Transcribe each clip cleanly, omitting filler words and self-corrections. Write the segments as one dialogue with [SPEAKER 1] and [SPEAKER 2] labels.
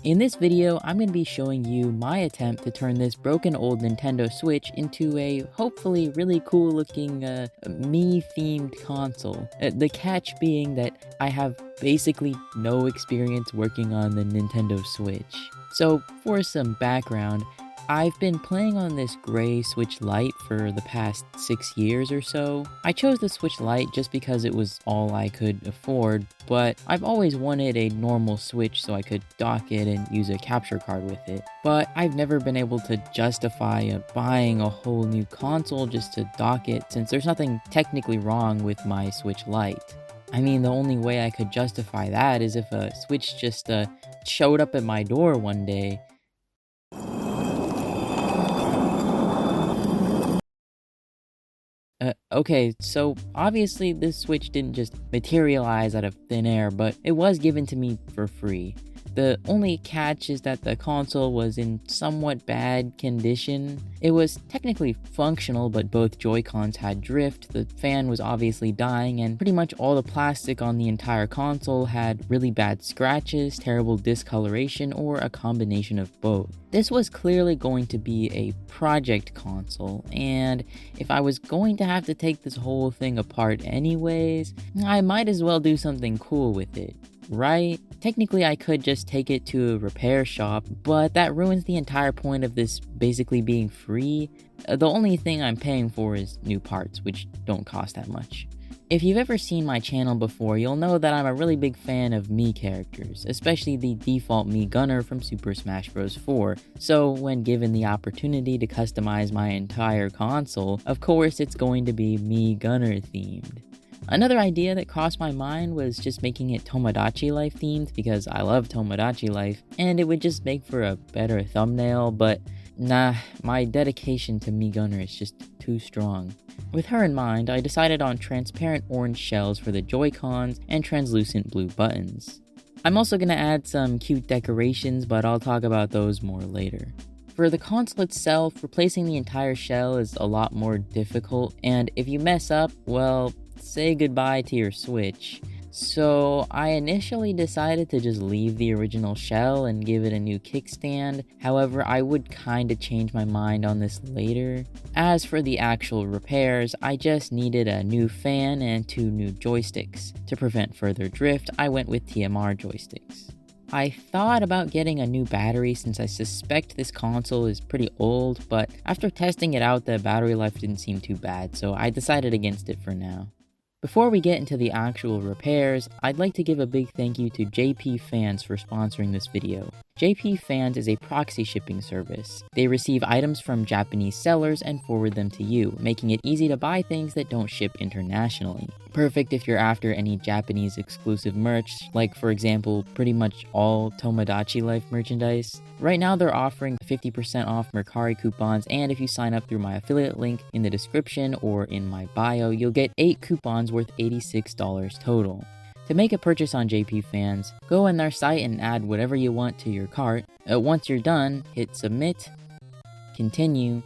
[SPEAKER 1] In this video, I'm going to be showing you my attempt to turn this broken old Nintendo Switch into a hopefully really cool looking me-themed console. The catch being that I have basically no experience working on the Nintendo Switch. So for some background, I've been playing on this gray Switch Lite for the past 6 years or so. I chose the Switch Lite just because it was all I could afford, but I've always wanted a normal Switch so I could dock it and use a capture card with it. But I've never been able to justify buying a whole new console just to dock it, since there's nothing technically wrong with my Switch Lite. I mean, the only way I could justify that is if a Switch just showed up at my door one day. Okay, so obviously this Switch didn't just materialize out of thin air, but it was given to me for free. The only catch is that the console was in somewhat bad condition. It was technically functional, but both Joy-Cons had drift, the fan was obviously dying, and pretty much all the plastic on the entire console had really bad scratches, terrible discoloration, or a combination of both. This was clearly going to be a project console, and if I was going to have to take this whole thing apart anyways, I might as well do something cool with it, right? Technically, I could just take it to a repair shop, but that ruins the entire point of this basically being free. The only thing I'm paying for is new parts, which don't cost that much. If you've ever seen my channel before, you'll know that I'm a really big fan of Mii characters, especially the default Mii Gunner from Super Smash Bros. 4, so when given the opportunity to customize my entire console, of course it's going to be Mii Gunner themed. Another idea that crossed my mind was just making it Tomodachi Life themed, because I love Tomodachi Life, and it would just make for a better thumbnail, but nah, my dedication to Mii Gunner is just too strong. With her in mind, I decided on transparent orange shells for the Joy-Cons and translucent blue buttons. I'm also going to add some cute decorations, but I'll talk about those more later. For the console itself, replacing the entire shell is a lot more difficult, and if you mess up, well, say goodbye to your Switch. So I initially decided to just leave the original shell and give it a new kickstand. However, I would kinda change my mind on this later. As for the actual repairs, I just needed a new fan and 2 new joysticks. To prevent further drift, I went with TMR joysticks. I thought about getting a new battery since I suspect this console is pretty old, but after testing it out, the battery life didn't seem too bad, so I decided against it for now. Before we get into the actual repairs, I'd like to give a big thank you to JP Fans for sponsoring this video. JP Fans is a proxy shipping service. They receive items from Japanese sellers and forward them to you, making it easy to buy things that don't ship internationally. Perfect if you're after any Japanese exclusive merch, like for example, pretty much all Tomodachi Life merchandise. Right now they're offering 50% off Mercari coupons, and if you sign up through my affiliate link in the description or in my bio, you'll get 8 coupons worth $86 total. To make a purchase on JP Fans, go on their site and add whatever you want to your cart. Once you're done, hit submit, continue,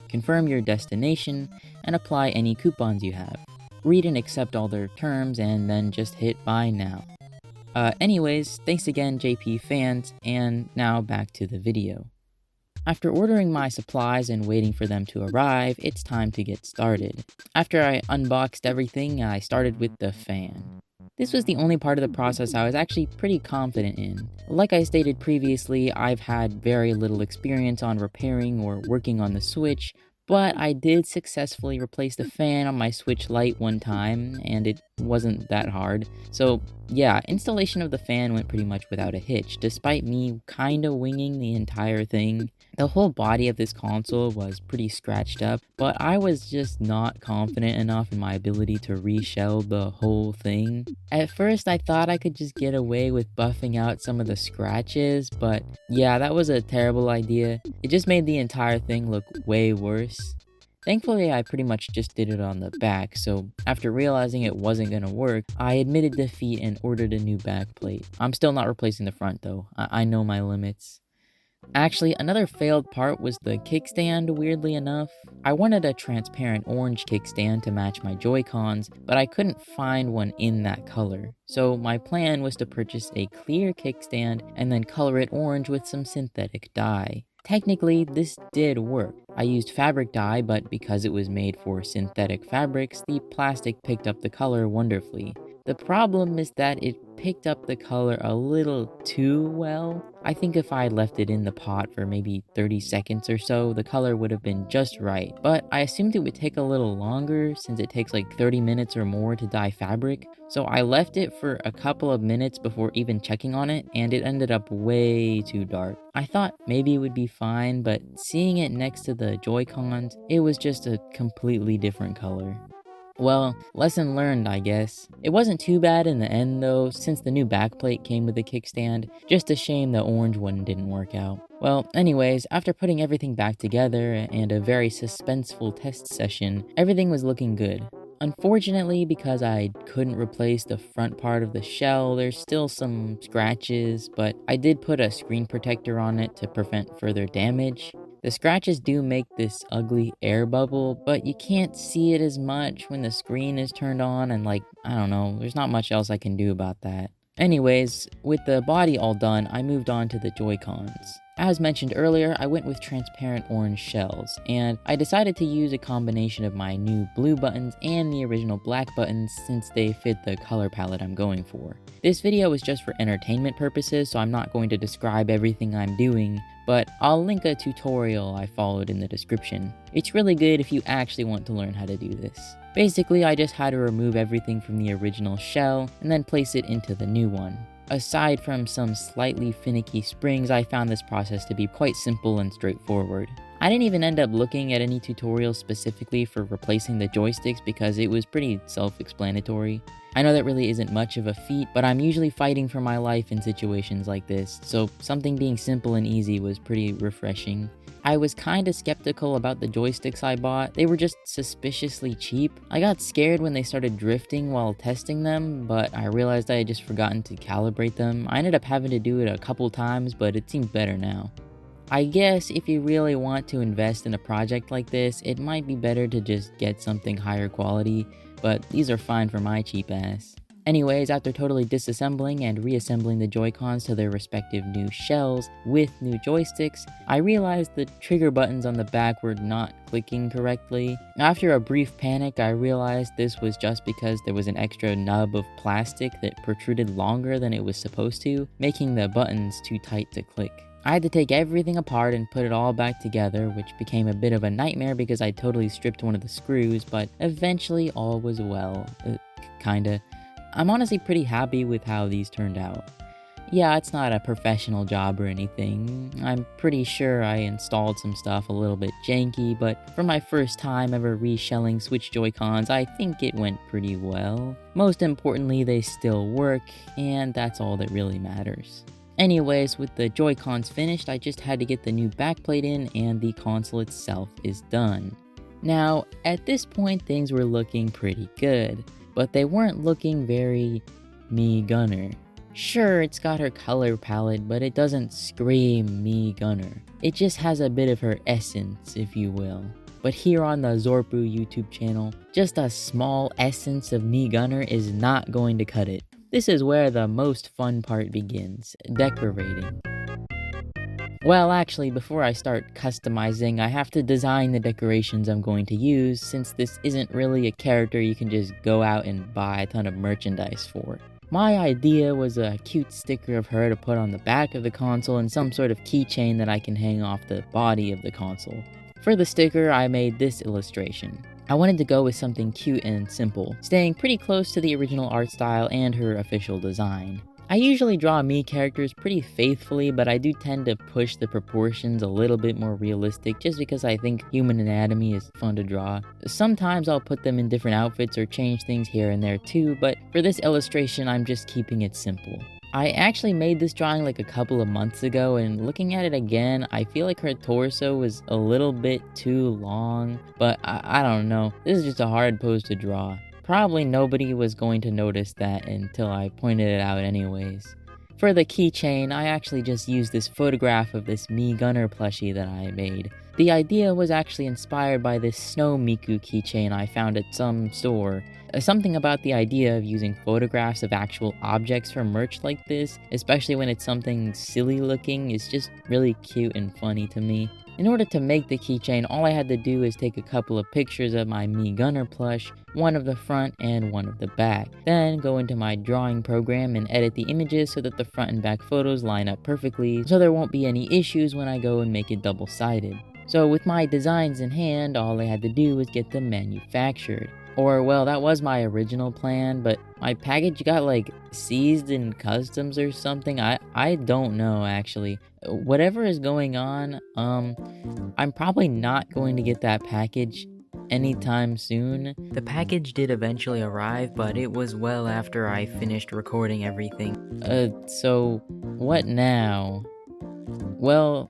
[SPEAKER 1] confirm your destination, and apply any coupons you have. Read and accept all their terms, and then just hit buy now. Anyways, thanks again JP Fans, and now back to the video. After ordering my supplies and waiting for them to arrive, it's time to get started. After I unboxed everything, I started with the fan. This was the only part of the process I was actually pretty confident in. Like I stated previously, I've had very little experience on repairing or working on the Switch, but I did successfully replace the fan on my Switch Lite one time, and it wasn't that hard. So yeah, installation of the fan went pretty much without a hitch, despite me kinda winging the entire thing. The whole body of this console was pretty scratched up, but I was just not confident enough in my ability to reshell the whole thing. At first I thought I could just get away with buffing out some of the scratches, but yeah, that was a terrible idea. It just made the entire thing look way worse. Thankfully, I pretty much just did it on the back, so after realizing it wasn't gonna work, I admitted defeat and ordered a new backplate. I'm still not replacing the front though, I know my limits. Actually, another failed part was the kickstand, weirdly enough. I wanted a transparent orange kickstand to match my Joy-Cons, but I couldn't find one in that color. So my plan was to purchase a clear kickstand and then color it orange with some synthetic dye. Technically, this did work. I used fabric dye, but because it was made for synthetic fabrics, the plastic picked up the color wonderfully. The problem is that it picked up the color a little too well. I think if I had left it in the pot for maybe 30 seconds or so, the color would have been just right. But I assumed it would take a little longer since it takes like 30 minutes or more to dye fabric. So I left it for a couple of minutes before even checking on it, and it ended up way too dark. I thought maybe it would be fine, but seeing it next to the Joy-Cons, it was just a completely different color. Well, lesson learned, I guess. It wasn't too bad in the end though, since the new backplate came with a kickstand. Just a shame the orange one didn't work out. Well, anyways, after putting everything back together and a very suspenseful test session, everything was looking good. Unfortunately, because I couldn't replace the front part of the shell, there's still some scratches, but I did put a screen protector on it to prevent further damage. The scratches do make this ugly air bubble, but you can't see it as much when the screen is turned on and like, I don't know, there's not much else I can do about that. Anyways, with the body all done, I moved on to the Joy-Cons. As mentioned earlier, I went with transparent orange shells, and I decided to use a combination of my new blue buttons and the original black buttons since they fit the color palette I'm going for. This video is just for entertainment purposes, so I'm not going to describe everything I'm doing, but I'll link a tutorial I followed in the description. It's really good if you actually want to learn how to do this. Basically, I just had to remove everything from the original shell and then place it into the new one. Aside from some slightly finicky springs, I found this process to be quite simple and straightforward. I didn't even end up looking at any tutorials specifically for replacing the joysticks because it was pretty self-explanatory. I know that really isn't much of a feat, but I'm usually fighting for my life in situations like this, so something being simple and easy was pretty refreshing. I was kinda skeptical about the joysticks I bought. They were just suspiciously cheap. I got scared when they started drifting while testing them, but I realized I had just forgotten to calibrate them. I ended up having to do it a couple times, but it seems better now. I guess if you really want to invest in a project like this, it might be better to just get something higher quality, but these are fine for my cheap ass. Anyways, after totally disassembling and reassembling the Joy-Cons to their respective new shells with new joysticks, I realized the trigger buttons on the back were not clicking correctly. After a brief panic, I realized this was just because there was an extra nub of plastic that protruded longer than it was supposed to, making the buttons too tight to click. I had to take everything apart and put it all back together, which became a bit of a nightmare because I totally stripped one of the screws, but eventually all was well. Kinda. I'm honestly pretty happy with how these turned out. Yeah, it's not a professional job or anything. I'm pretty sure I installed some stuff a little bit janky, but for my first time ever reshelling Switch Joy-Cons, I think it went pretty well. Most importantly, they still work, and that's all that really matters. Anyways, with the Joy-Cons finished, I just had to get the new backplate in and the console itself is done. Now, at this point things were looking pretty good, but they weren't looking very me gunner. Sure, it's got her color palette, but it doesn't scream me gunner. It just has a bit of her essence, if you will. But here on the Zorpu YouTube channel, just a small essence of me gunner is not going to cut it. This is where the most fun part begins, decorating. Well, actually, before I start customizing, I have to design the decorations I'm going to use, since this isn't really a character you can just go out and buy a ton of merchandise for. My idea was a cute sticker of her to put on the back of the console and some sort of keychain that I can hang off the body of the console. For the sticker, I made this illustration. I wanted to go with something cute and simple, staying pretty close to the original art style and her official design. I usually draw me characters pretty faithfully, but I do tend to push the proportions a little bit more realistic just because I think human anatomy is fun to draw. Sometimes I'll put them in different outfits or change things here and there too, but for this illustration I'm just keeping it simple. I actually made this drawing like a couple of months ago, and looking at it again, I feel like her torso was a little bit too long, but I don't know, this is just a hard pose to draw. Probably nobody was going to notice that until I pointed it out anyways. For the keychain, I actually just used this photograph of this Mii Gunner plushie that I made. The idea was actually inspired by this Snow Miku keychain I found at some store. Something about the idea of using photographs of actual objects for merch like this, especially when it's something silly looking, is just really cute and funny to me. In order to make the keychain, all I had to do is take a couple of pictures of my Mii Gunner plush, one of the front and one of the back. Then go into my drawing program and edit the images so that the front and back photos line up perfectly, so there won't be any issues when I go and make it double-sided. So with my designs in hand, all I had to do was get them manufactured. Or, well, that was my original plan, but my package got, like, seized in customs or something. I don't know, actually. Whatever is going on, I'm probably not going to get that package anytime soon. The package did eventually arrive, but it was well after I finished recording everything. So, what now? Well,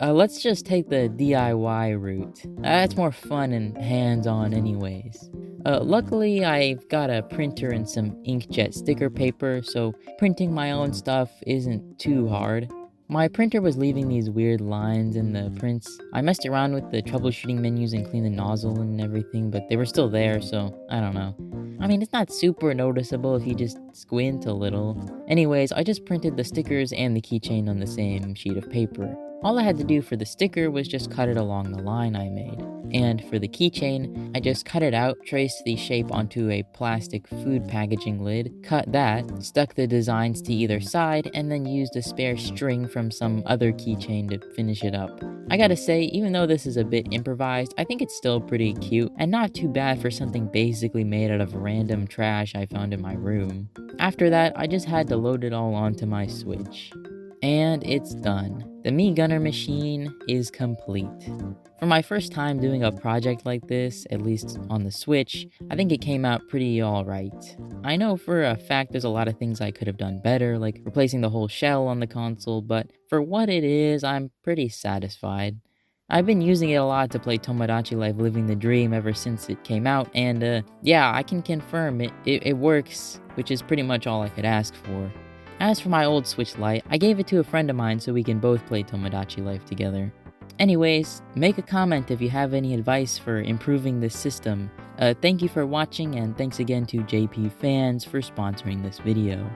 [SPEAKER 1] let's just take the DIY route. That's more fun and hands-on anyways. Luckily, I've got a printer and some inkjet sticker paper, so printing my own stuff isn't too hard. My printer was leaving these weird lines in the prints. I messed around with the troubleshooting menus and cleaned the nozzle and everything, but they were still there, so I don't know. I mean, it's not super noticeable if you just squint a little. Anyways, I just printed the stickers and the keychain on the same sheet of paper. All I had to do for the sticker was just cut it along the line I made. And for the keychain, I just cut it out, traced the shape onto a plastic food packaging lid, cut that, stuck the designs to either side, and then used a spare string from some other keychain to finish it up. I gotta say, even though this is a bit improvised, I think it's still pretty cute, and not too bad for something basically made out of random trash I found in my room. After that, I just had to load it all onto my Switch. And it's done. The Mii Gunner machine is complete. For my first time doing a project like this, at least on the Switch, I think it came out pretty alright. I know for a fact there's a lot of things I could have done better, like replacing the whole shell on the console, but for what it is, I'm pretty satisfied. I've been using it a lot to play Tomodachi Life Living the Dream ever since it came out, and yeah, I can confirm it works, which is pretty much all I could ask for. As for my old Switch Lite, I gave it to a friend of mine so we can both play Tomodachi Life together. Anyways, make a comment if you have any advice for improving this system. Thank you for watching, and thanks again to JP Fans for sponsoring this video.